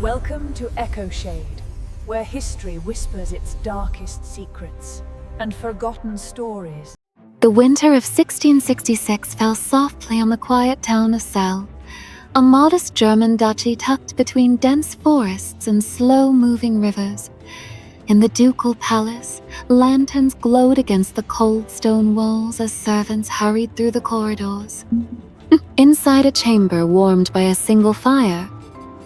Welcome to EchoShade, where history whispers its darkest secrets and forgotten stories. The winter of 1666 fell softly on the quiet town of Celle, a modest German duchy tucked between dense forests and slow-moving rivers. In the ducal palace, lanterns glowed against the cold stone walls as servants hurried through the corridors. Inside a chamber warmed by a single fire,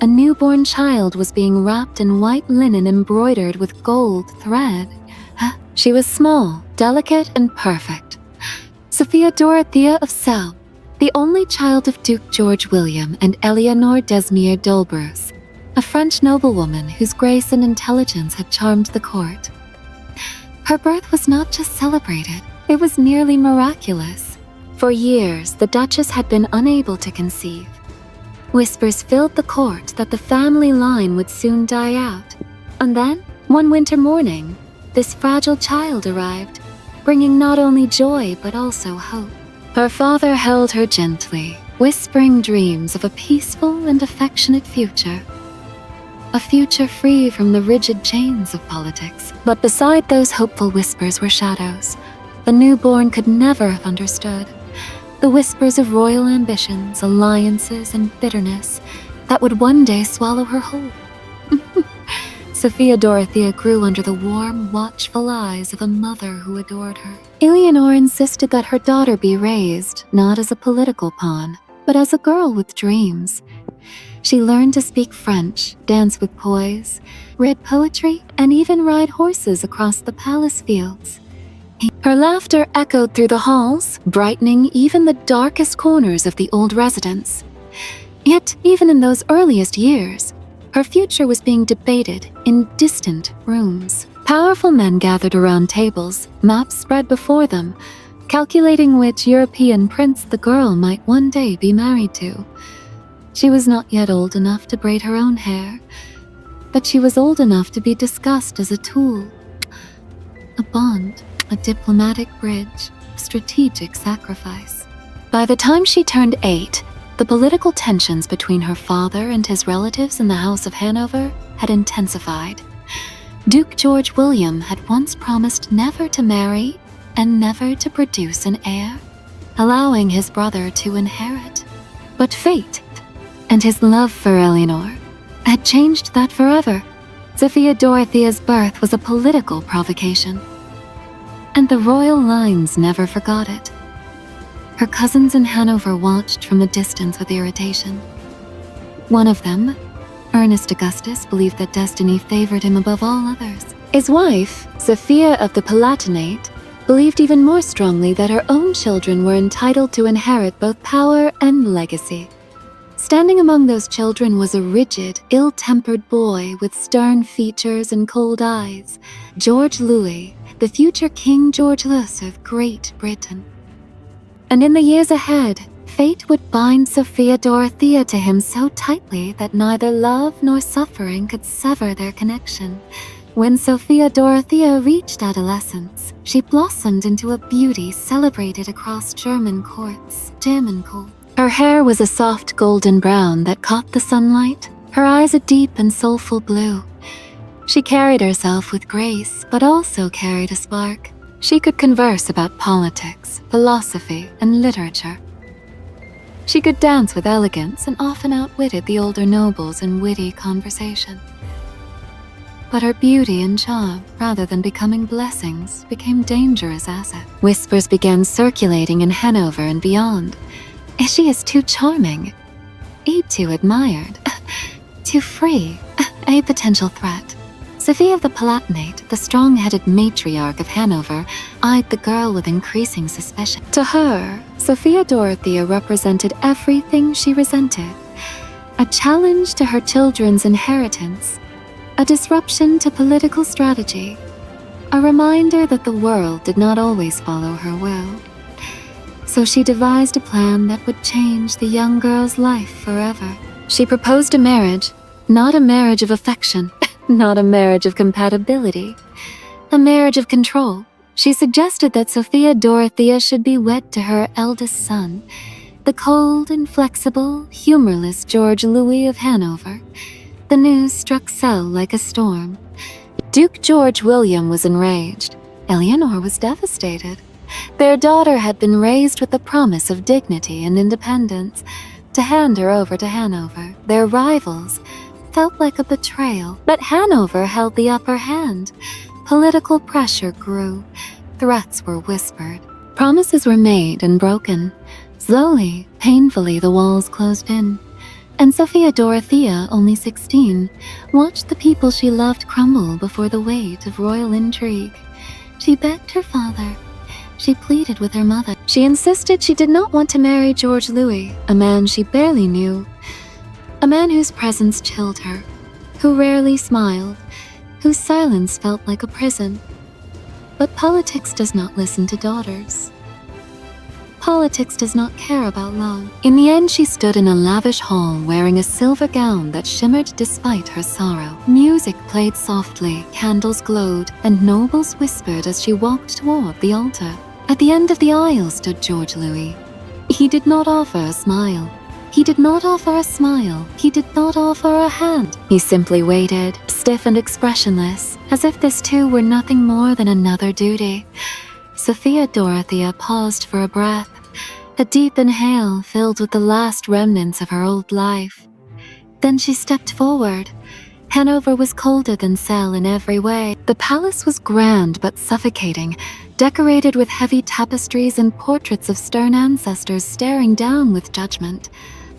a newborn child was being wrapped in white linen embroidered with gold thread. She was small, delicate, and perfect. Sophia Dorothea of Celle, the only child of Duke George William and Eleanor Desmere d'Olbreus, a French noblewoman whose grace and intelligence had charmed the court. Her birth was not just celebrated, it was nearly miraculous. For years, the Duchess had been unable to conceive. Whispers filled the court that the family line would soon die out. And then, one winter morning, this fragile child arrived, bringing not only joy but also hope. Her father held her gently, whispering dreams of a peaceful and affectionate future. A future free from the rigid chains of politics. But beside those hopeful whispers were shadows the newborn could never have understood. The whispers of royal ambitions, alliances, and bitterness that would one day swallow her whole. Sophia Dorothea grew under the warm, watchful eyes of a mother who adored her. Eleanor insisted that her daughter be raised not as a political pawn, but as a girl with dreams. She learned to speak French, dance with poise, read poetry, and even ride horses across the palace fields. Her laughter echoed through the halls, brightening even the darkest corners of the old residence. Yet, even in those earliest years, her future was being debated in distant rooms. Powerful men gathered around tables, maps spread before them, calculating which European prince the girl might one day be married to. She was not yet old enough to braid her own hair, but she was old enough to be discussed as a tool, a bond, a diplomatic bridge, a strategic sacrifice. By the time she turned 8, the political tensions between her father and his relatives in the House of Hanover had intensified. Duke George William had once promised never to marry and never to produce an heir, allowing his brother to inherit. But fate, and his love for Eleanor, had changed that forever. Sophia Dorothea's birth was a political provocation, and the royal lines never forgot it. Her cousins in Hanover watched from a distance with irritation. One of them, Ernest Augustus, believed that destiny favored him above all others. His wife, Sophia of the Palatinate, believed even more strongly that her own children were entitled to inherit both power and legacy. Standing among those children was a rigid, ill-tempered boy with stern features and cold eyes, George Louis, the future King George I of Great Britain. And in the years ahead, fate would bind Sophia Dorothea to him so tightly that neither love nor suffering could sever their connection. When Sophia Dorothea reached adolescence, she blossomed into a beauty celebrated across German courts, dim and cold. Her hair was a soft golden brown that caught the sunlight, her eyes a deep and soulful blue. She carried herself with grace, but also carried a spark. She could converse about politics, philosophy, and literature. She could dance with elegance and often outwitted the older nobles in witty conversation. But her beauty and charm, rather than becoming blessings, became dangerous assets. Whispers began circulating in Hanover and beyond. She is too charming, too admired, too free, a potential threat. Sophia of the Palatinate, the strong-headed matriarch of Hanover, eyed the girl with increasing suspicion. To her, Sophia Dorothea represented everything she resented: a challenge to her children's inheritance, a disruption to political strategy, a reminder that the world did not always follow her will. So she devised a plan that would change the young girl's life forever. She proposed a marriage, not a marriage of affection, not a marriage of compatibility, a marriage of control. She suggested that Sophia Dorothea should be wed to her eldest son, the cold, inflexible, humorless George Louis of Hanover, The news struck Celle like a storm. Duke George William was enraged. Eleanor was devastated. Their daughter had been raised with the promise of dignity and independence. To hand her over to Hanover, their rivals, felt like a betrayal. But Hanover held the upper hand. Political pressure grew. Threats were whispered. Promises were made and broken. Slowly, painfully, the walls closed in. And Sophia Dorothea, only 16, watched the people she loved crumble before the weight of royal intrigue. She begged her father. She pleaded with her mother. She insisted she did not want to marry George Louis, a man she barely knew. A man whose presence chilled her, who rarely smiled, whose silence felt like a prison. But politics does not listen to daughters. Politics does not care about love. In the end, she stood in a lavish hall wearing a silver gown that shimmered despite her sorrow. Music played softly, candles glowed, and nobles whispered as she walked toward the altar. At the end of the aisle stood George Louis. He did not offer a smile. He did not offer a smile. He did not offer a hand. He simply waited, stiff and expressionless, as if this too were nothing more than another duty. Sophia Dorothea paused for a breath, a deep inhale filled with the last remnants of her old life. Then she stepped forward. Hanover was colder than Celle in every way. The palace was grand but suffocating, decorated with heavy tapestries and portraits of stern ancestors staring down with judgment.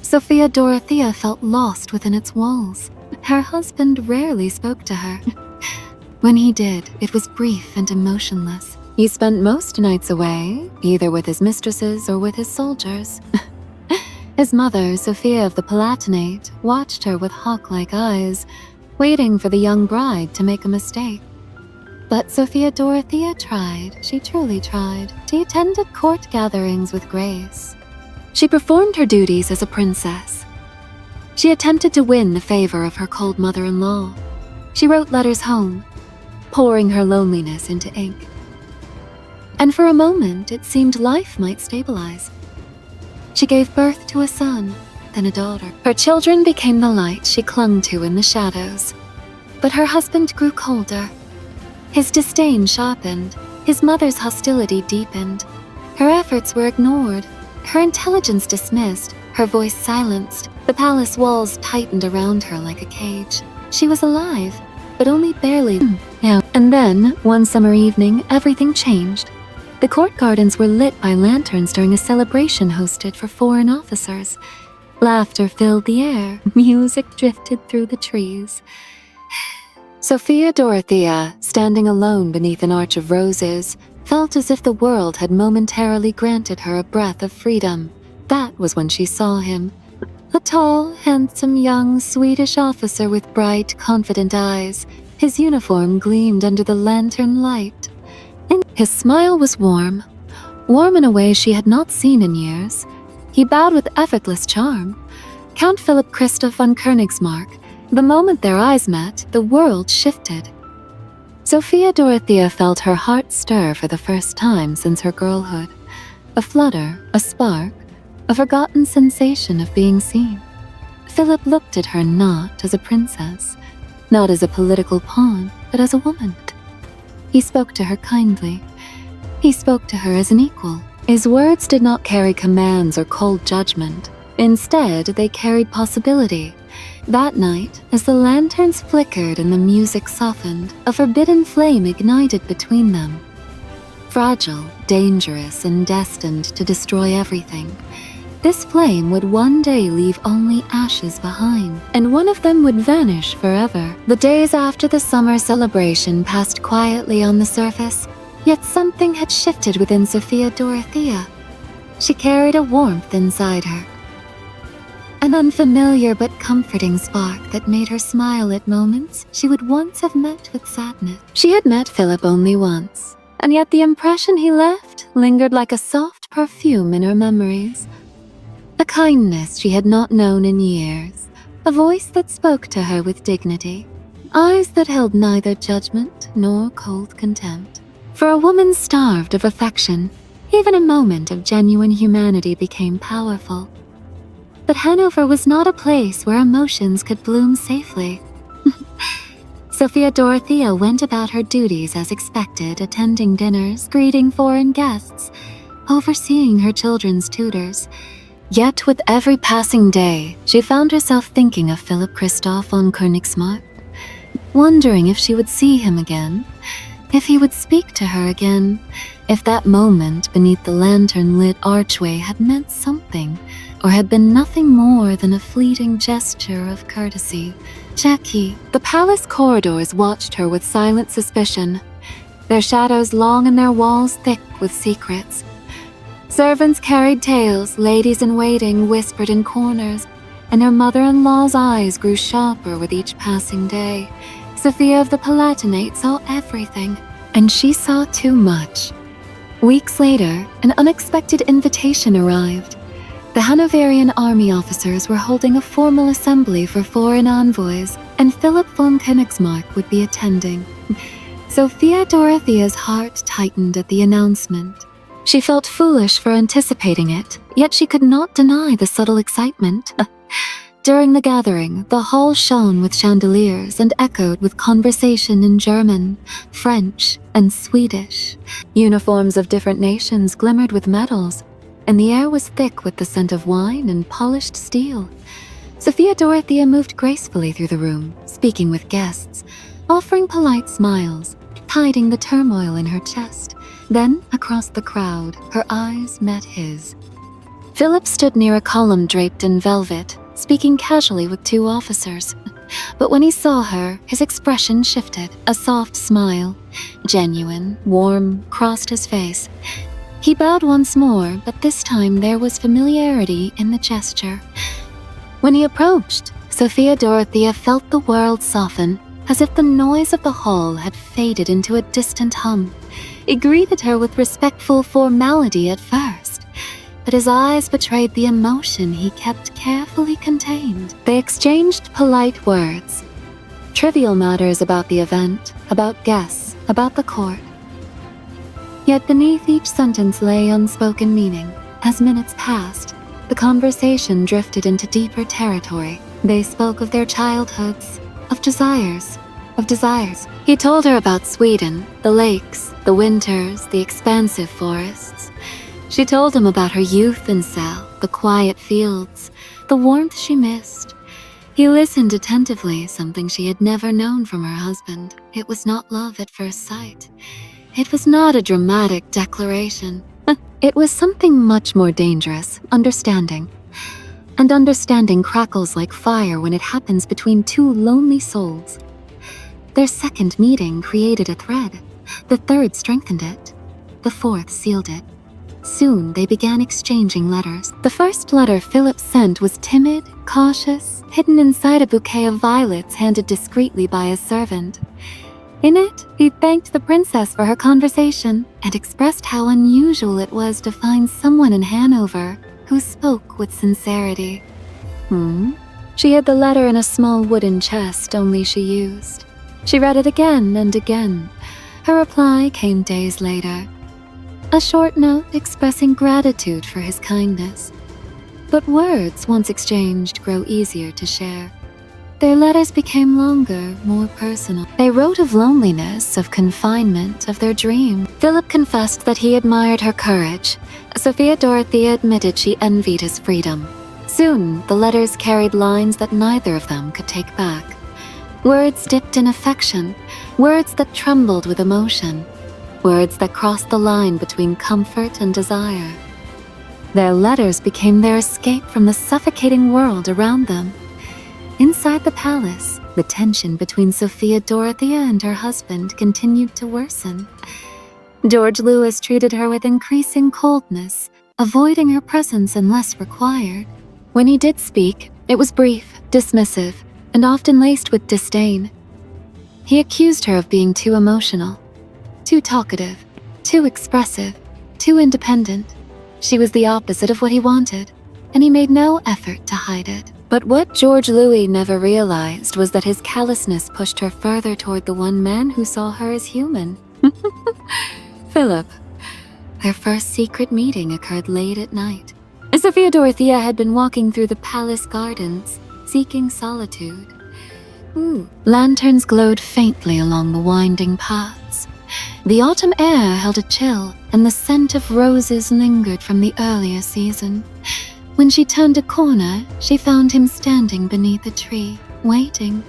Sophia Dorothea felt lost within its walls. Her husband rarely spoke to her. When he did, it was brief and emotionless. He spent most nights away, either with his mistresses or with his soldiers. His mother, Sophia of the Palatinate, watched her with hawk-like eyes, waiting for the young bride to make a mistake. But Sophia Dorothea tried, she truly tried. She attended court gatherings with grace. She performed her duties as a princess. She attempted to win the favor of her cold mother-in-law. She wrote letters home, pouring her loneliness into ink. And for a moment, it seemed life might stabilize. She gave birth to a son, then a daughter. Her children became the light she clung to in the shadows. But her husband grew colder. His disdain sharpened. His mother's hostility deepened. Her efforts were ignored. Her intelligence dismissed. Her voice silenced. The palace walls tightened around her like a cage. She was alive, but only barely now. And then, one summer evening, everything changed. The court gardens were lit by lanterns during a celebration hosted for foreign officers. Laughter filled the air. Music drifted through the trees. Sophia Dorothea, standing alone beneath an arch of roses, felt as if the world had momentarily granted her a breath of freedom. That was when she saw him. A tall, handsome, young Swedish officer with bright, confident eyes. His uniform gleamed under the lantern light. And his smile was warm in a way she had not seen in years. He bowed with effortless charm. Count Philip Christoph von Königsmark. The moment their eyes met, the world shifted. Sophia Dorothea felt her heart stir for the first time since her girlhood. A flutter, a spark, a forgotten sensation of being seen. Philip looked at her not as a princess, not as a political pawn, but as a woman. He spoke to her kindly. He spoke to her as an equal. His words did not carry commands or cold judgment. Instead, they carried possibility. That night, as the lanterns flickered and the music softened, a forbidden flame ignited between them. Fragile, dangerous, and destined to destroy everything. This flame would one day leave only ashes behind, and one of them would vanish forever. The days after the summer celebration passed quietly on the surface, yet something had shifted within Sophia Dorothea. She carried a warmth inside her. An unfamiliar but comforting spark that made her smile at moments she would once have met with sadness. She had met Philip only once, and yet the impression he left lingered like a soft perfume in her memories. A kindness she had not known in years, a voice that spoke to her with dignity, eyes that held neither judgment nor cold contempt. For a woman starved of affection, even a moment of genuine humanity became powerful. But Hanover was not a place where emotions could bloom safely. Sophia Dorothea went about her duties as expected, attending dinners, greeting foreign guests, overseeing her children's tutors. Yet with every passing day, she found herself thinking of Philip Christoph von Königsmarck, wondering if she would see him again, if he would speak to her again, if that moment beneath the lantern-lit archway had meant something, or had been nothing more than a fleeting gesture of courtesy. Jackie, the palace corridors watched her with silent suspicion, their shadows long and their walls thick with secrets. Servants carried tales, ladies-in-waiting whispered in corners, and her mother-in-law's eyes grew sharper with each passing day. Sophia of the Palatinate saw everything, and she saw too much. Weeks later, an unexpected invitation arrived. The Hanoverian army officers were holding a formal assembly for foreign envoys, and Philip von Königsmarck would be attending. Sophia Dorothea's heart tightened at the announcement. She felt foolish for anticipating it, yet she could not deny the subtle excitement. During the gathering, the hall shone with chandeliers and echoed with conversation in German, French, and Swedish. Uniforms of different nations glimmered with medals, and the air was thick with the scent of wine and polished steel. Sophia Dorothea moved gracefully through the room, speaking with guests, offering polite smiles, hiding the turmoil in her chest. Then, across the crowd, her eyes met his. Philip stood near a column draped in velvet, speaking casually with two officers. But when he saw her, his expression shifted. A soft smile, genuine, warm, crossed his face. He bowed once more, but this time there was familiarity in the gesture. When he approached, Sophia Dorothea felt the world soften, as if the noise of the hall had faded into a distant hum. He greeted her with respectful formality at first, but his eyes betrayed the emotion he kept carefully contained. They exchanged polite words, trivial matters about the event, about guests, about the court. Yet beneath each sentence lay unspoken meaning. As minutes passed, the conversation drifted into deeper territory. They spoke of their childhoods, of desires. He told her about Sweden, the lakes, the winters, the expansive forests. She told him about her youth in Celle, the quiet fields, the warmth she missed. He listened attentively, something she had never known from her husband. It was not love at first sight. It was not a dramatic declaration. It was something much more dangerous, understanding. And understanding crackles like fire when it happens between two lonely souls. Their second meeting created a thread. The third strengthened it. The fourth sealed it. Soon they began exchanging letters. The first letter Philip sent was timid, cautious, hidden inside a bouquet of violets handed discreetly by a servant. In it, he thanked the princess for her conversation and expressed how unusual it was to find someone in Hanover who spoke with sincerity. She hid the letter in a small wooden chest only she used. She read it again and again. Her reply came days later. A short note expressing gratitude for his kindness. But words, once exchanged, grow easier to share. Their letters became longer, more personal. They wrote of loneliness, of confinement, of their dream. Philip confessed that he admired her courage. Sophia Dorothea admitted she envied his freedom. Soon, the letters carried lines that neither of them could take back. Words dipped in affection, words that trembled with emotion, words that crossed the line between comfort and desire. Their letters became their escape from the suffocating world around them. Inside the palace, the tension between Sophia Dorothea and her husband continued to worsen. George Louis treated her with increasing coldness, avoiding her presence unless required. When he did speak, it was brief, dismissive, and often laced with disdain. He accused her of being too emotional, too talkative, too expressive, too independent. She was the opposite of what he wanted, and he made no effort to hide it. But what George Louis never realized was that his callousness pushed her further toward the one man who saw her as human. Philip. Their first secret meeting occurred late at night. Sophia Dorothea had been walking through the palace gardens, seeking solitude. Lanterns glowed faintly along the winding paths. The autumn air held a chill, and the scent of roses lingered from the earlier season. When she turned a corner, she found him standing beneath a tree, waiting,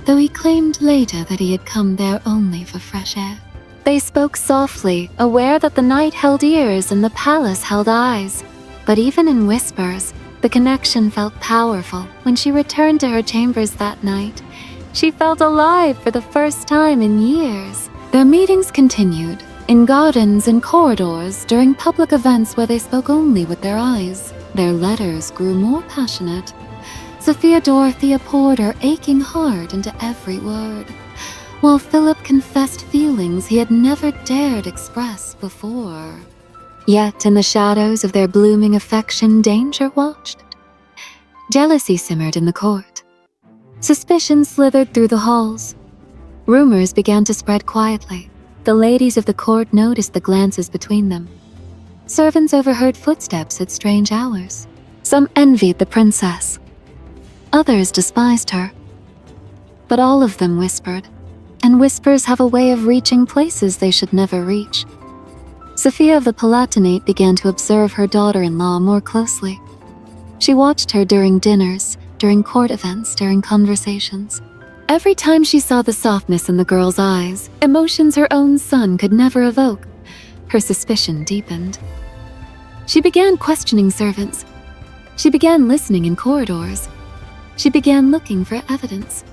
though he claimed later that he had come there only for fresh air. They spoke softly, aware that the night held ears and the palace held eyes. But even in whispers, the connection felt powerful. When she returned to her chambers that night, she felt alive for the first time in years. Their meetings continued, in gardens and corridors, during public events where they spoke only with their eyes. Their letters grew more passionate. Sophia Dorothea poured her aching heart into every word, while Philip confessed feelings he had never dared express before. Yet in the shadows of their blooming affection, danger watched. Jealousy simmered in the court. Suspicion slithered through the halls. Rumors began to spread quietly. The ladies of the court noticed the glances between them. Servants overheard footsteps at strange hours. Some envied the princess. Others despised her. But all of them whispered, and whispers have a way of reaching places they should never reach. Sophia of the Palatinate began to observe her daughter-in-law more closely. She watched her during dinners, during court events, during conversations. Every time she saw the softness in the girl's eyes, emotions her own son could never evoke, her suspicion deepened. She began questioning servants. She began listening in corridors. She began looking for evidence.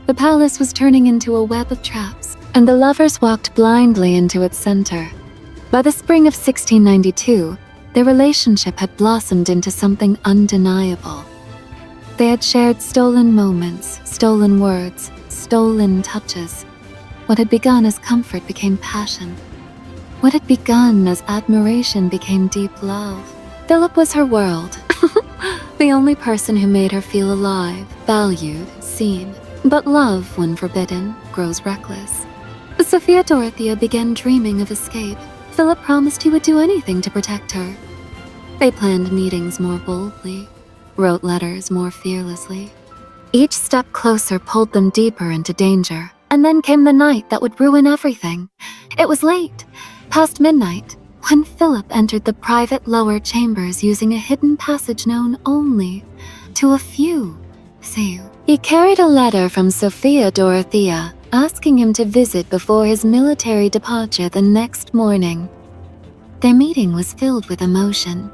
The palace was turning into a web of traps, and the lovers walked blindly into its center. By the spring of 1692, their relationship had blossomed into something undeniable. They had shared stolen moments, stolen words, stolen touches. What had begun as comfort became passion. What had begun as admiration became deep love. Philip was her world, the only person who made her feel alive, valued, seen. But love, when forbidden, grows reckless. Sophia Dorothea began dreaming of escape. Philip promised he would do anything to protect her. They planned meetings more boldly, wrote letters more fearlessly. Each step closer pulled them deeper into danger, and then came the night that would ruin everything. It was late, past midnight, when Philip entered the private lower chambers using a hidden passage known only to a few. He carried a letter from Sophia Dorothea, asking him to visit before his military departure the next morning. Their meeting was filled with emotion.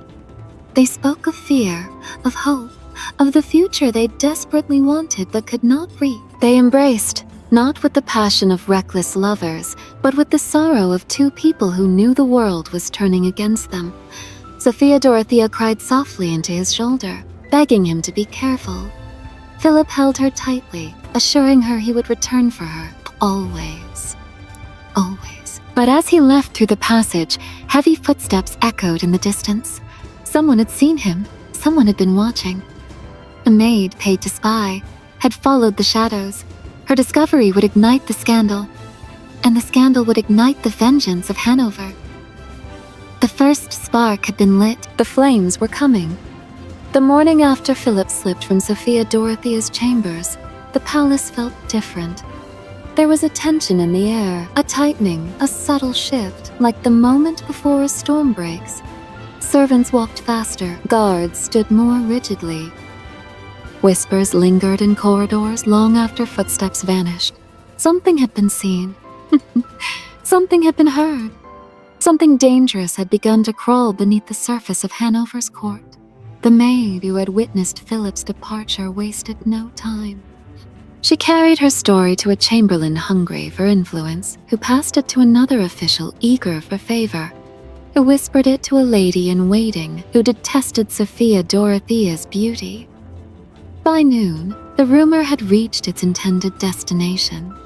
They spoke of fear, of hope, of the future they desperately wanted but could not reach. They embraced, not with the passion of reckless lovers, but with the sorrow of two people who knew the world was turning against them. Sophia Dorothea cried softly into his shoulder, begging him to be careful. Philip held her tightly, assuring her he would return for her, always. Always. But as he left through the passage, heavy footsteps echoed in the distance. Someone had seen him. Someone had been watching. A maid, paid to spy, had followed the shadows. Her discovery would ignite the scandal, and the scandal would ignite the vengeance of Hanover. The first spark had been lit. The flames were coming. The morning after Philip slipped from Sophia Dorothea's chambers, the palace felt different. There was a tension in the air, a tightening, a subtle shift, like the moment before a storm breaks. Servants walked faster, guards stood more rigidly. Whispers lingered in corridors long after footsteps vanished. Something had been seen. Something had been heard. Something dangerous had begun to crawl beneath the surface of Hanover's court. The maid who had witnessed Philip's departure wasted no time. She carried her story to a chamberlain hungry for influence, who passed it to another official eager for favor, who whispered it to a lady in waiting who detested Sophia Dorothea's beauty. By noon, the rumor had reached its intended destination.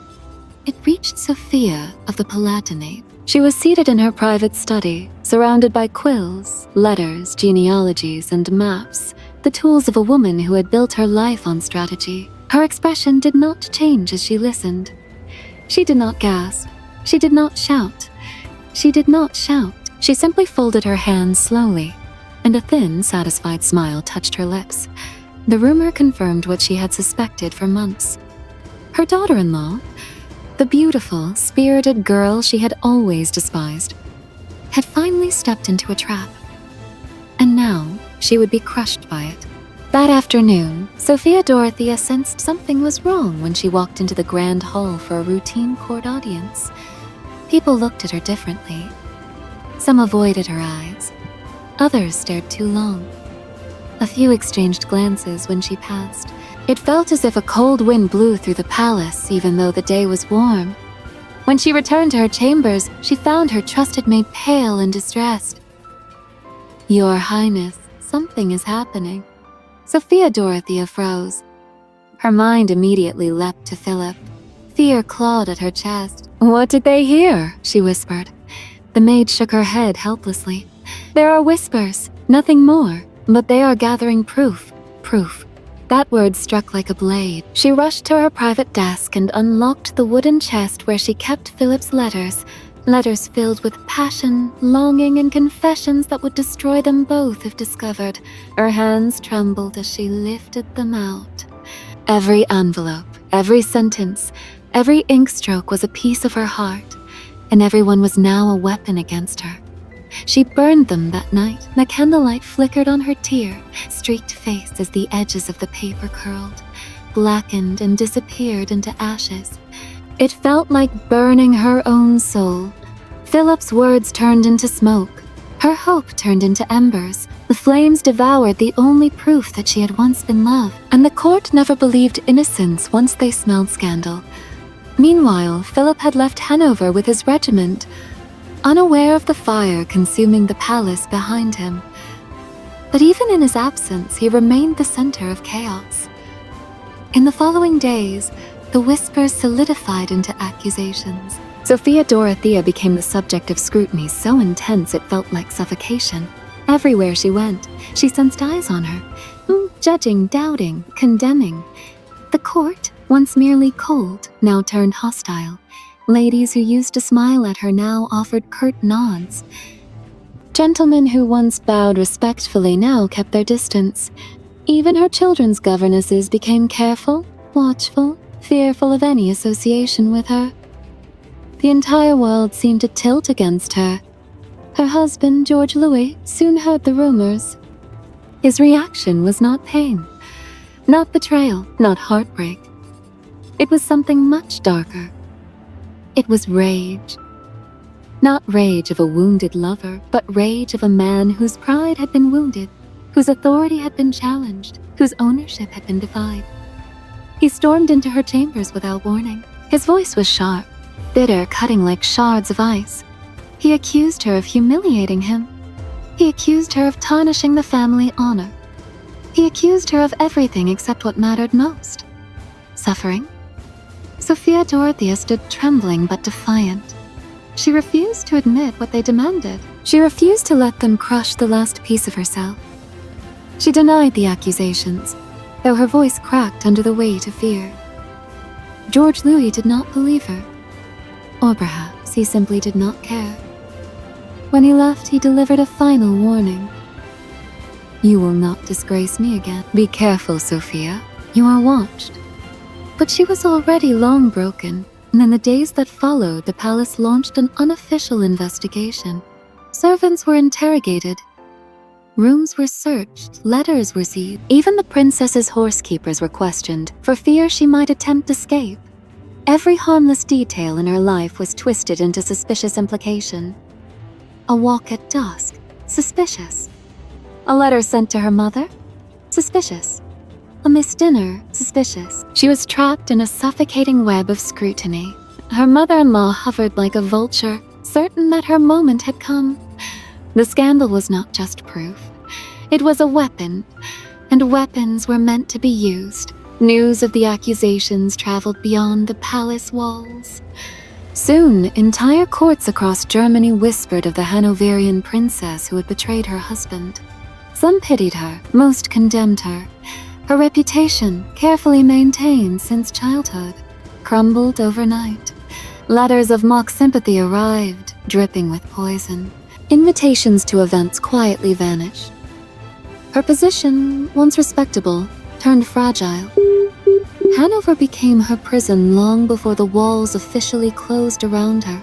It reached Sophia of the Palatinate. She was seated in her private study, surrounded by quills, letters, genealogies, and maps, the tools of a woman who had built her life on strategy. Her expression did not change as she listened. She did not gasp. She did not shout. She did not shout. She simply folded her hands slowly, and a thin, satisfied smile touched her lips. The rumor confirmed what she had suspected for months. Her daughter-in-law, the beautiful, spirited girl she had always despised, had finally stepped into a trap. And now she would be crushed by it. That afternoon, Sophia Dorothea sensed something was wrong when she walked into the grand hall for a routine court audience. People looked at her differently. Some avoided her eyes. Others stared too long. A few exchanged glances when she passed. It felt as if a cold wind blew through the palace, even though the day was warm. When she returned to her chambers, she found her trusted maid pale and distressed. "Your Highness, something is happening." Sophia Dorothea froze. Her mind immediately leapt to Philip. Fear clawed at her chest. "What did they hear?" she whispered. The maid shook her head helplessly. "There are whispers, nothing more, but they are gathering proof. Proof." That word struck like a blade. She rushed to her private desk and unlocked the wooden chest where she kept Philip's letters. Letters filled with passion, longing, and confessions that would destroy them both if discovered. Her hands trembled as she lifted them out. Every envelope, every sentence, every ink stroke was a piece of her heart, and everyone was now a weapon against her. She burned them that night. The candlelight flickered on her tear-streaked face as the edges of the paper curled, blackened, and disappeared into ashes. It felt like burning her own soul. Philip's words turned into smoke. Her hope turned into embers. The flames devoured the only proof that she had once been loved, and the court never believed innocence once they smelled scandal. Meanwhile, Philip had left Hanover with his regiment, unaware of the fire consuming the palace behind him. But even in his absence, he remained the center of chaos. In the following days, the whispers solidified into accusations. Sophia Dorothea became the subject of scrutiny so intense it felt like suffocation. Everywhere she went, she sensed eyes on her, judging, doubting, condemning. The court, once merely cold, now turned hostile. Ladies who used to smile at her now offered curt nods. Gentlemen who once bowed respectfully now kept their distance. Even her children's governesses became careful, watchful, fearful of any association with her. The entire world seemed to tilt against her. Her husband, George Louis, soon heard the rumors. His reaction was not pain, not betrayal, not heartbreak. It was something much darker. It was rage. Not rage of a wounded lover, but rage of a man whose pride had been wounded, whose authority had been challenged, whose ownership had been defied. He stormed into her chambers without warning. His voice was sharp, bitter, cutting like shards of ice. He accused her of humiliating him. He accused her of tarnishing the family honor. He accused her of everything except what mattered most: suffering. Sophia Dorothea stood trembling but defiant. She refused to admit what they demanded. She refused to let them crush the last piece of herself. She denied the accusations, though her voice cracked under the weight of fear. George Louis did not believe her. Or perhaps he simply did not care. When he left, he delivered a final warning. "You will not disgrace me again. Be careful, Sophia. You are watched." But she was already long broken, and in the days that followed, the palace launched an unofficial investigation. Servants were interrogated. Rooms were searched, letters were seized. Even the princess's horsekeepers were questioned, for fear she might attempt escape. Every harmless detail in her life was twisted into suspicious implication. A walk at dusk, suspicious. A letter sent to her mother, suspicious. A missed dinner, suspicious. She was trapped in a suffocating web of scrutiny. Her mother-in-law hovered like a vulture, certain that her moment had come. The scandal was not just proof. It was a weapon, and weapons were meant to be used. News of the accusations traveled beyond the palace walls. Soon, entire courts across Germany whispered of the Hanoverian princess who had betrayed her husband. Some pitied her, most condemned her. Her reputation, carefully maintained since childhood, crumbled overnight. Letters of mock sympathy arrived, dripping with poison. Invitations to events quietly vanished. Her position, once respectable, turned fragile. Hanover became her prison long before the walls officially closed around her.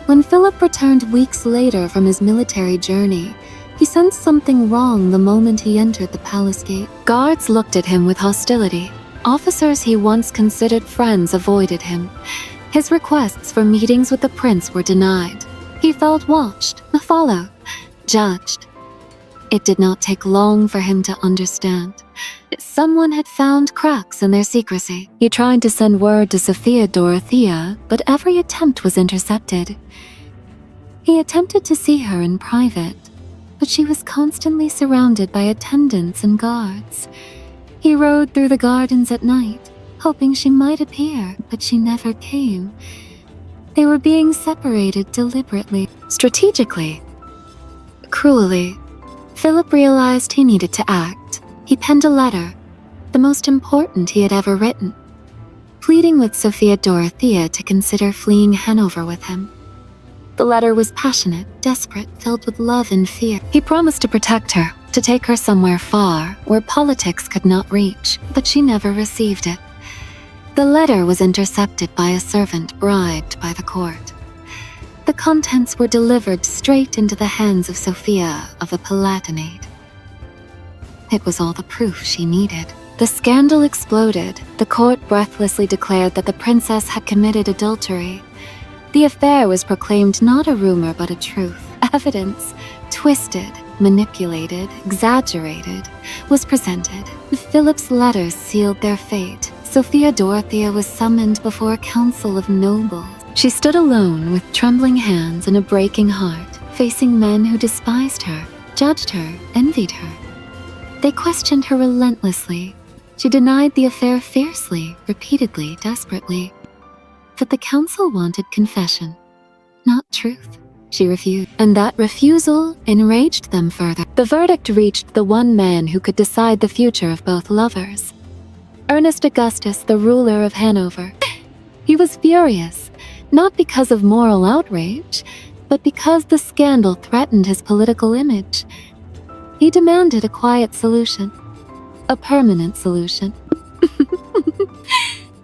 When Philip returned weeks later from his military journey, he sensed something wrong the moment he entered the palace gate. Guards looked at him with hostility. Officers he once considered friends avoided him. His requests for meetings with the prince were denied. He felt watched, followed, judged. It did not take long for him to understand. Someone had found cracks in their secrecy. He tried to send word to Sophia Dorothea, but every attempt was intercepted. He attempted to see her in private, but she was constantly surrounded by attendants and guards. He rode through the gardens at night, hoping she might appear, but she never came. They were being separated deliberately, strategically, cruelly. Philip realized he needed to act. He penned a letter, the most important he had ever written, pleading with Sophia Dorothea to consider fleeing Hanover with him. The letter was passionate, desperate, filled with love and fear. He promised to protect her, to take her somewhere far, where politics could not reach, but she never received it. The letter was intercepted by a servant bribed by the court. The contents were delivered straight into the hands of Sophia of the Palatinate. It was all the proof she needed. The scandal exploded. The court breathlessly declared that the princess had committed adultery. The affair was proclaimed not a rumor but a truth. Evidence, twisted, manipulated, exaggerated, was presented. Philip's letters sealed their fate. Sophia Dorothea was summoned before a council of nobles. She stood alone with trembling hands and a breaking heart, facing men who despised her, judged her, envied her. They questioned her relentlessly. She denied the affair fiercely, repeatedly, desperately. But the council wanted confession, not truth. She refused, and that refusal enraged them further. The verdict reached the one man who could decide the future of both lovers. Ernest Augustus, the ruler of Hanover. He was furious, not because of moral outrage, but because the scandal threatened his political image. He demanded a quiet solution, a permanent solution.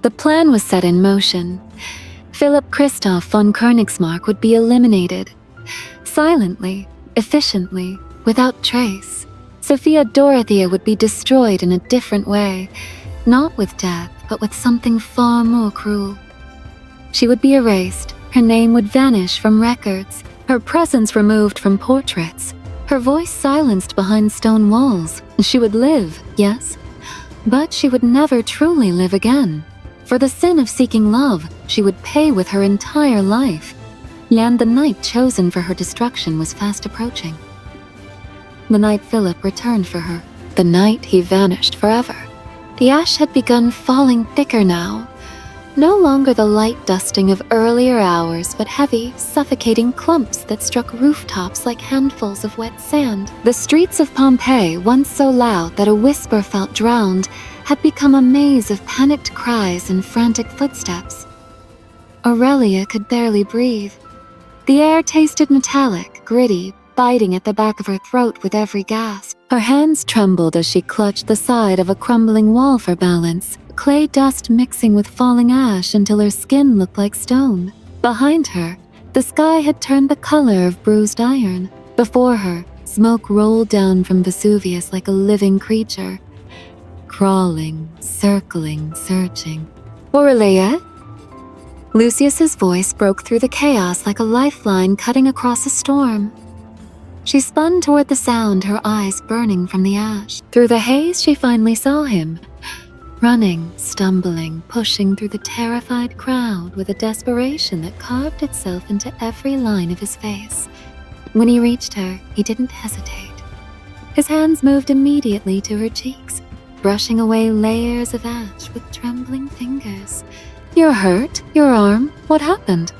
The plan was set in motion. Philip Christoph von Königsmarck would be eliminated, silently, efficiently, without trace. Sophia Dorothea would be destroyed in a different way, not with death, but with something far more cruel. She would be erased, her name would vanish from records, her presence removed from portraits, her voice silenced behind stone walls. She would live, yes, but she would never truly live again. For the sin of seeking love, she would pay with her entire life. And the night chosen for her destruction was fast approaching. The night Philip returned for her. The night he vanished forever. The ash had begun falling thicker now. No longer the light dusting of earlier hours, but heavy, suffocating clumps that struck rooftops like handfuls of wet sand. The streets of Pompeii, once so loud that a whisper felt drowned, had become a maze of panicked cries and frantic footsteps. Aurelia could barely breathe. The air tasted metallic, gritty, biting at the back of her throat with every gasp. Her hands trembled as she clutched the side of a crumbling wall for balance, clay dust mixing with falling ash until her skin looked like stone. Behind her, the sky had turned the color of bruised iron. Before her, smoke rolled down from Vesuvius like a living creature, crawling, circling, searching. Aurelia? Lucius's voice broke through the chaos like a lifeline cutting across a storm. She spun toward the sound, her eyes burning from the ash. Through the haze, she finally saw him, running, stumbling, pushing through the terrified crowd with a desperation that carved itself into every line of his face. When he reached her, he didn't hesitate. His hands moved immediately to her cheeks, brushing away layers of ash with trembling fingers. "You're hurt? Your arm? What happened?"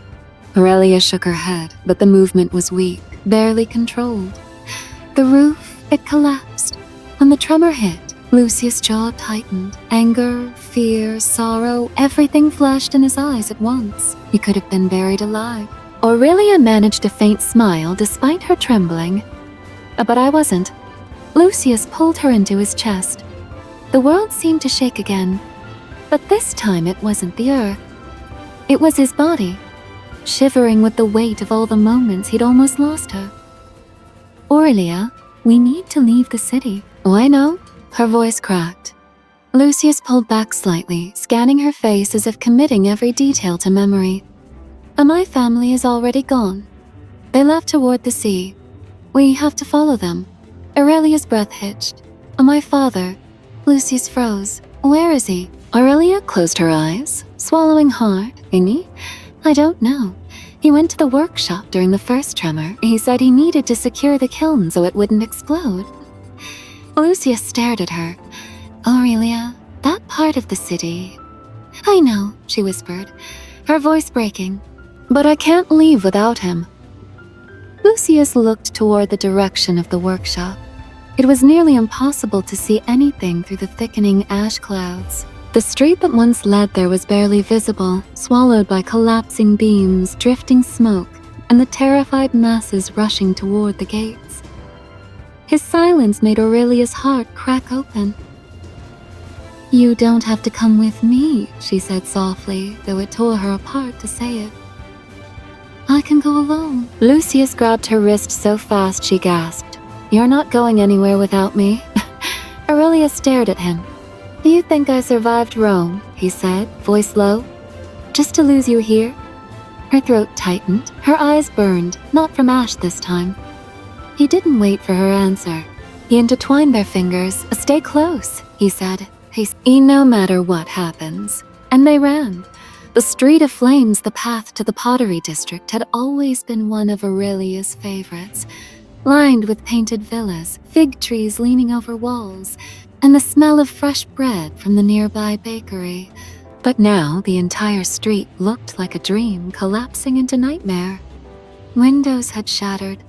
Aurelia shook her head, but the movement was weak, barely controlled. The roof, it collapsed. When the tremor hit, Lucius' jaw tightened. Anger, fear, sorrow, everything flashed in his eyes at once. He could have been buried alive. Aurelia managed a faint smile despite her trembling. But I wasn't. Lucius pulled her into his chest. The world seemed to shake again, but this time it wasn't the earth. It was his body, shivering with the weight of all the moments he'd almost lost her. Aurelia, we need to leave the city. Oh, I know. Her voice cracked. Lucius pulled back slightly, scanning her face as if committing every detail to memory. My family is already gone. They left toward the sea. We have to follow them. Aurelia's breath hitched. My father. Lucius froze. Where is he? Aurelia closed her eyes, swallowing hard. Any? I don't know. He went to the workshop during the first tremor. He said he needed to secure the kiln so it wouldn't explode. Lucius stared at her. Aurelia, that part of the city. I know, she whispered, her voice breaking. But I can't leave without him. Lucius looked toward the direction of the workshop. It was nearly impossible to see anything through the thickening ash clouds. The street that once led there was barely visible, swallowed by collapsing beams, drifting smoke, and the terrified masses rushing toward the gates. His silence made Aurelia's heart crack open. You don't have to come with me, she said softly, though it tore her apart to say it. I can go alone. Lucius grabbed her wrist so fast she gasped. You're not going anywhere without me. Aurelia stared at him. Do you think I survived Rome? He said, voice low. Just to lose you here? Her throat tightened, her eyes burned, not from ash this time. He didn't wait for her answer. He intertwined their fingers. Stay close, he said. No matter what happens. And they ran. The street of flames, the path to the pottery district, had always been one of Aurelia's favorites, lined with painted villas, fig trees leaning over walls, and the smell of fresh bread from the nearby bakery. But now the entire street looked like a dream collapsing into nightmare. Windows had shattered.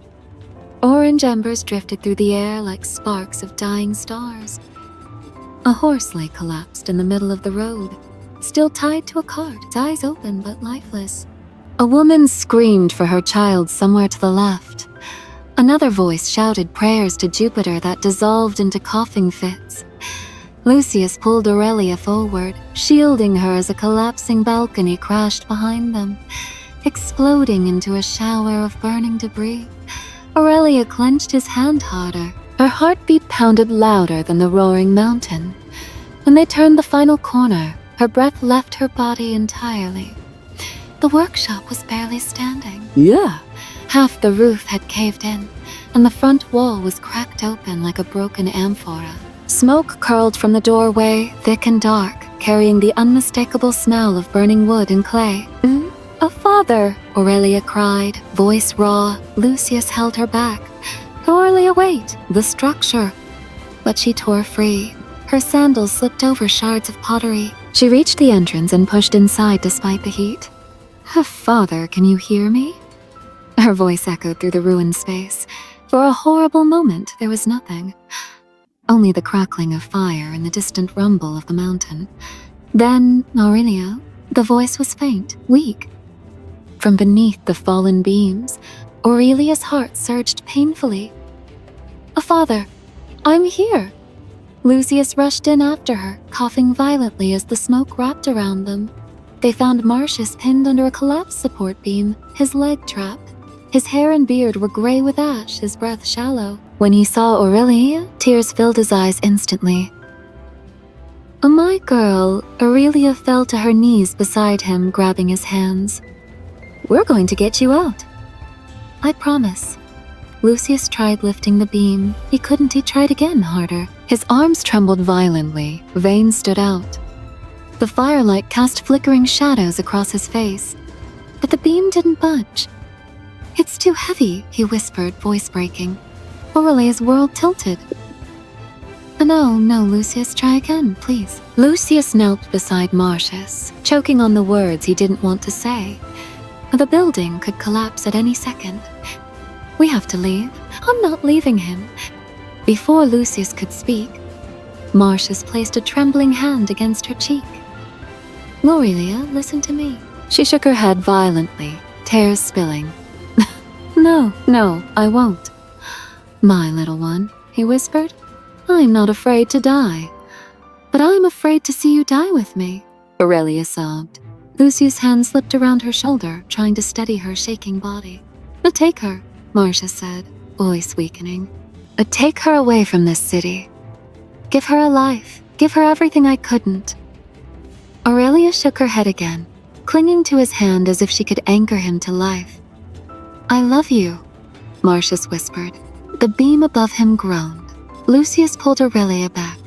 Orange embers drifted through the air like sparks of dying stars. A horse lay collapsed in the middle of the road, still tied to a cart, its eyes open but lifeless. A woman screamed for her child somewhere to the left. Another voice shouted prayers to Jupiter that dissolved into coughing fits. Lucius pulled Aurelia forward, shielding her as a collapsing balcony crashed behind them, exploding into a shower of burning debris. Aurelia clenched his hand harder. Her heartbeat pounded louder than the roaring mountain. When they turned the final corner, her breath left her body entirely. The workshop was barely standing. Yeah. Half the roof had caved in, and the front wall was cracked open like a broken amphora. Smoke curled from the doorway, thick and dark, carrying the unmistakable smell of burning wood and clay. A father, Aurelia cried, voice raw. Lucius held her back. Aurelia, wait! The structure. But she tore free. Her sandals slipped over shards of pottery. She reached the entrance and pushed inside despite the heat. Father, can you hear me? Her voice echoed through the ruined space. For a horrible moment, there was nothing. Only the crackling of fire and the distant rumble of the mountain. Then, Aurelia, the voice was faint, weak. From beneath the fallen beams, Aurelia's heart surged painfully. Father, I'm here. Lucius rushed in after her, coughing violently as the smoke wrapped around them. They found Marcius pinned under a collapsed support beam, his leg trapped. His hair and beard were gray with ash, his breath shallow. When he saw Aurelia, tears filled his eyes instantly. My girl, Aurelia fell to her knees beside him, grabbing his hands. We're going to get you out. I promise. Lucius tried lifting the beam. He couldn't. He tried again, harder. His arms trembled violently. Veins stood out. The firelight cast flickering shadows across his face. But the beam didn't budge. It's too heavy, he whispered, voice breaking. Aurelia's world tilted. No, Lucius, try again, please. Lucius knelt beside Marcius, choking on the words he didn't want to say. The building could collapse at any second. We have to leave. I'm not leaving him. Before Lucius could speak, Marcius placed a trembling hand against her cheek. Aurelia, listen to me. She shook her head violently, tears spilling. No, I won't. My little one, he whispered. I'm not afraid to die. But I'm afraid to see you die with me, Aurelia sobbed. Lucius' hand slipped around her shoulder, trying to steady her shaking body. Take her, Marcia said, voice weakening. Take her away from this city. Give her a life. Give her everything I couldn't. Aurelia shook her head again, clinging to his hand as if she could anchor him to life. I love you, Marcius whispered. The beam above him groaned. Lucius pulled Aurelia back.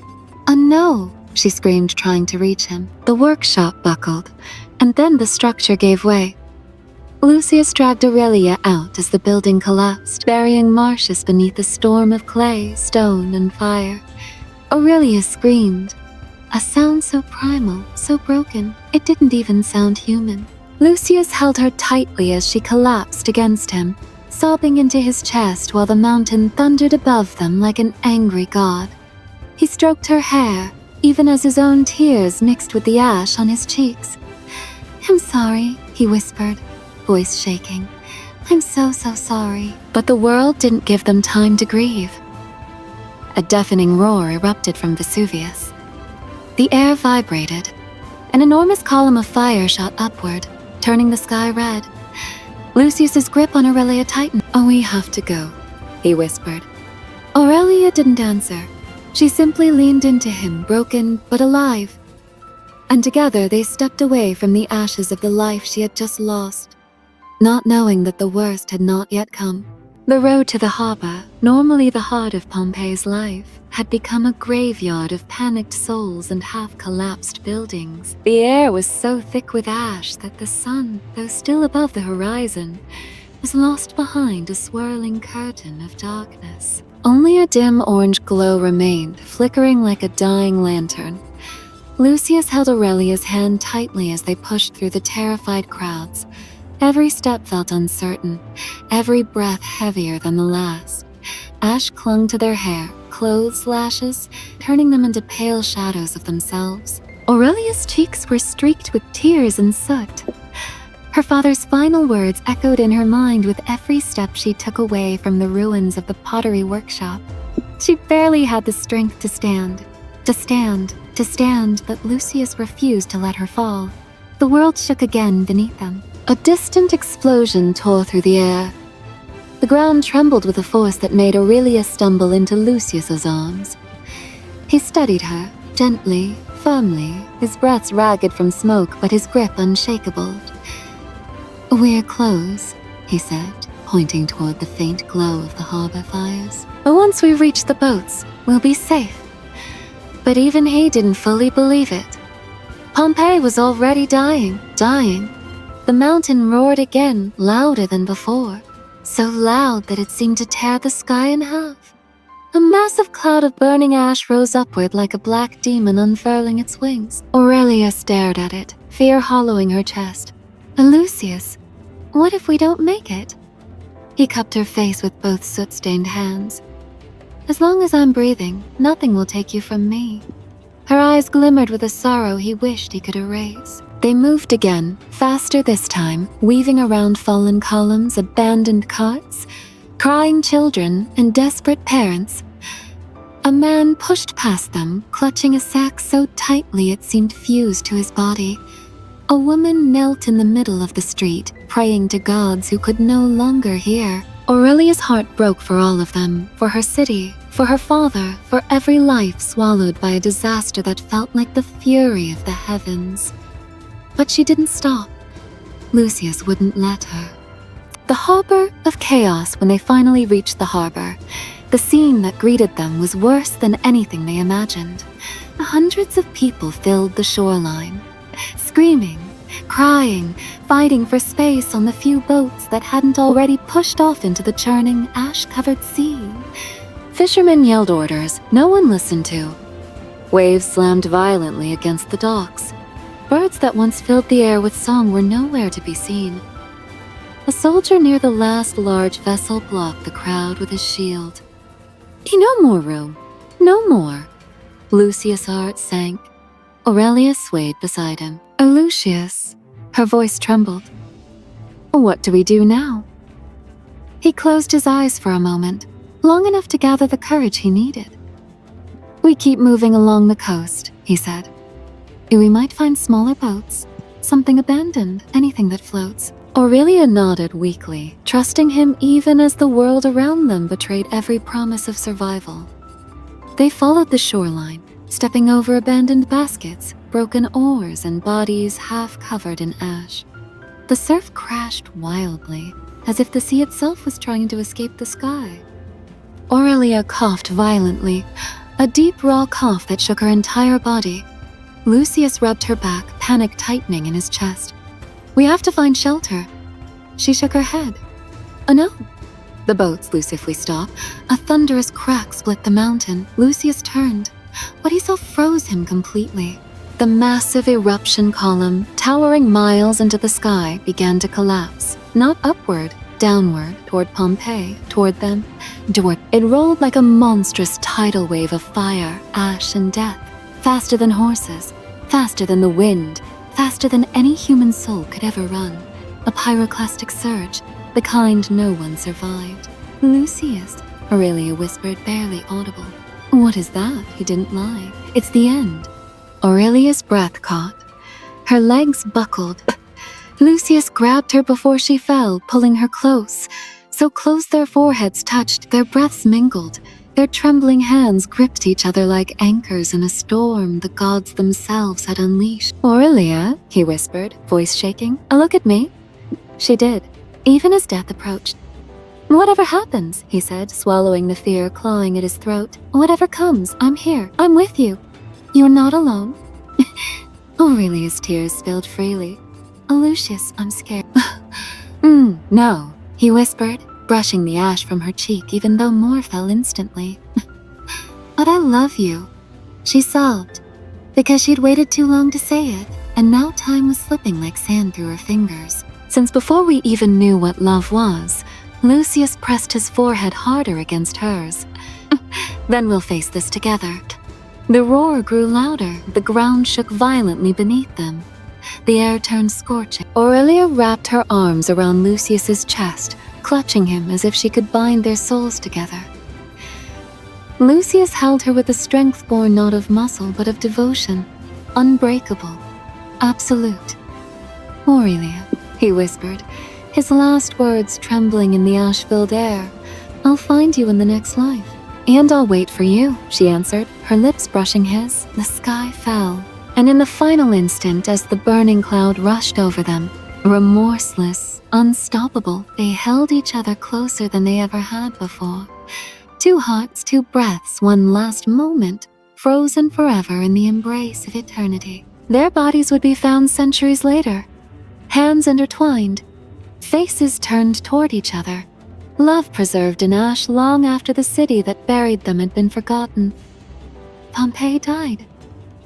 No, she screamed, trying to reach him. The workshop buckled, and then the structure gave way. Lucius dragged Aurelia out as the building collapsed, burying Marcius beneath a storm of clay, stone, and fire. Aurelia screamed. A sound so primal, so broken, it didn't even sound human. Lucius held her tightly as she collapsed against him, sobbing into his chest while the mountain thundered above them like an angry god. He stroked her hair, even as his own tears mixed with the ash on his cheeks. I'm sorry, he whispered, voice shaking. I'm so sorry. But the world didn't give them time to grieve. A deafening roar erupted from Vesuvius. The air vibrated. An enormous column of fire shot upward, turning the sky red. Lucius's grip on Aurelia tightened. We have to go, he whispered. Aurelia didn't answer. She simply leaned into him, broken but alive. And together they stepped away from the ashes of the life she had just lost, not knowing that the worst had not yet come. The road to the harbor, normally the heart of Pompeii's life, had become a graveyard of panicked souls and half-collapsed buildings. The air was so thick with ash that the sun, though still above the horizon, was lost behind a swirling curtain of darkness. Only a dim orange glow remained, flickering like a dying lantern. Lucius held Aurelia's hand tightly as they pushed through the terrified crowds. Every step felt uncertain, every breath heavier than the last. Ash clung to their hair, clothes lashes, turning them into pale shadows of themselves. Aurelia's cheeks were streaked with tears and soot. Her father's final words echoed in her mind with every step she took away from the ruins of the pottery workshop. She barely had the strength to stand, but Lucius refused to let her fall. The world shook again beneath them. A distant explosion tore through the air. The ground trembled with a force that made Aurelia stumble into Lucius's arms. He steadied her, gently, firmly, his breaths ragged from smoke but his grip unshakable. We're close, he said, pointing toward the faint glow of the harbor fires. Once we reach the boats, we'll be safe. But even he didn't fully believe it. Pompeii was already dying. The mountain roared again, louder than before, so loud that it seemed to tear the sky in half. A massive cloud of burning ash rose upward like a black demon unfurling its wings. Aurelia stared at it, fear hollowing her chest. Lucius, what if we don't make it? He cupped her face with both soot-stained hands. As long as I'm breathing, nothing will take you from me. Her eyes glimmered with a sorrow he wished he could erase. They moved again, faster this time, weaving around fallen columns, abandoned carts, crying children, and desperate parents. A man pushed past them, clutching a sack so tightly it seemed fused to his body. A woman knelt in the middle of the street, praying to gods who could no longer hear. Aurelia's heart broke for all of them, for her city, for her father, for every life swallowed by a disaster that felt like the fury of the heavens. But she didn't stop. Lucius wouldn't let her. The harbor of chaos. When they finally reached the harbor, the scene that greeted them was worse than anything they imagined. Hundreds of people filled the shoreline, screaming, crying, fighting for space on the few boats that hadn't already pushed off into the churning, ash-covered sea. Fishermen yelled orders no one listened to. Waves slammed violently against the docks. Birds that once filled the air with song were nowhere to be seen. A soldier near the last large vessel blocked the crowd with his shield. No more room. No more. Lucius' heart sank. Aurelia swayed beside him. Lucius. Her voice trembled. What do we do now? He closed his eyes for a moment. long enough to gather the courage he needed. "We keep moving along the coast," he said. "We might find smaller boats, something abandoned, anything that floats." Aurelia nodded weakly, trusting him even as the world around them betrayed every promise of survival. They followed the shoreline, stepping over abandoned baskets, broken oars, and bodies half covered in ash. The surf crashed wildly, as if the sea itself was trying to escape the sky. Aurelia coughed violently, a deep raw cough that shook her entire body. Lucius rubbed her back, panic tightening in his chest. "We have to find shelter." She shook her head. "Oh no." "The boats, Lucy, if we stop." A thunderous crack split the mountain. Lucius turned. What he saw froze him completely. The massive eruption column, towering miles into the sky, began to collapse. Not upward, downward, toward Pompeii, toward them. It rolled like a monstrous tidal wave of fire, ash, and death. Faster than horses, faster than the wind, faster than any human soul could ever run. A pyroclastic surge, the kind no one survived. "Lucius," Aurelia whispered, barely audible. "What is that?" He didn't lie. "It's the end." Aurelia's breath caught. Her legs buckled. Lucius grabbed her before she fell, pulling her close. So close their foreheads touched, their breaths mingled. Their trembling hands gripped each other like anchors in a storm the gods themselves had unleashed. "Aurelia," he whispered, voice shaking, "a look at me." She did, even as death approached. "Whatever happens," he said, swallowing the fear clawing at his throat. "Whatever comes, I'm here. I'm with you. You're not alone." Aurelia's tears spilled freely. "Lucius, I'm scared." No," he whispered, brushing the ash from her cheek even though more fell instantly. "But I love you," she sobbed, because she'd waited too long to say it, and now time was slipping like sand through her fingers. Since before we even knew what love was, Lucius pressed his forehead harder against hers. "Then we'll face this together." The roar grew louder, the ground shook violently beneath them. The air turned scorching. Aurelia wrapped her arms around Lucius's chest, clutching him as if she could bind their souls together. Lucius held her with a strength born not of muscle but of devotion, unbreakable, absolute. "Aurelia," he whispered, his last words trembling in the ash-filled air, "I'll find you in the next life." "And I'll wait for you," she answered, her lips brushing his. The sky fell, and in the final instant as the burning cloud rushed over them, remorseless, unstoppable, they held each other closer than they ever had before. Two hearts, two breaths, one last moment, frozen forever in the embrace of eternity. Their bodies would be found centuries later, hands intertwined, faces turned toward each other, love preserved in ash long after the city that buried them had been forgotten. Pompeii died.